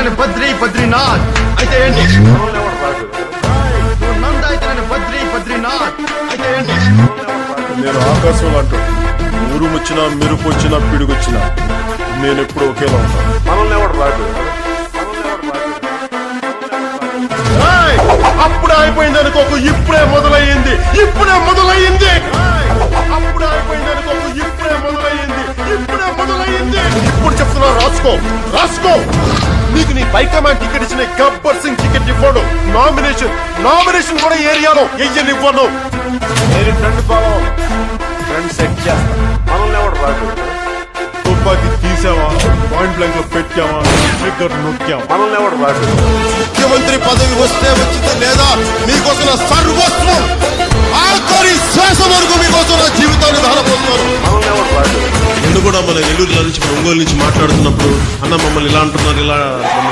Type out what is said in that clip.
బద్రీనాథ్ అయితే ఏంటి? నంద అయితే బద్రీనాథ్ అయితే ఏంటి? నేను ఆకాశం అంటూ ఊరు వచ్చినా మెరుపు వచ్చినా పిడుగొచ్చినా నేను ఎప్పుడు ఒకేలా ఉంటాను. మనల్ని ఎవడు రాదు. అప్పుడే అయిపోయింది అనుకోకు, ఇప్పుడే మొదలయ్యింది. అప్పుడే అయిపోయింది అనుకోకు, ఇప్పుడే మొదలయ్యింది. ఇప్పుడు చెప్తున్నా, రాసుకో. నీకు నీ హైకమాండ్ టికెట్ ఇచ్చిన గబ్బర్ సింగ్ టికెట్ ఇవ్వడు. నామినేషన్ కూడా ఏరియాలో ఎయ్యనివ్వను. నేను ఫ్రెండ్ సెట్ చేస్తా. మనల్ని ఎవడు రాదు. తుపాకి తీసావా, పాయింట్ బ్లాంక్ లో పెట్టావా, ట్రిగ్గర్ నొక్కావా. మనల్ని ఎవడు రాదు. ముఖ్యమంత్రి పదవి వస్తే వచ్చింది లేదా మీకోసం నా సర్వస్వం, ఆఖరి శ్వాస వరకు మీకోసం నా జీవితాన్ని ధారపోతున్నారు. మనల్ని ఎవడు రాదు. నేను కూడా మన నెల్లూరు నుంచి ఒంగోలు నుంచి మాట్లాడుతున్నప్పుడు అన్న మమ్మల్ని ఇలా అంటున్నారు, ఇలా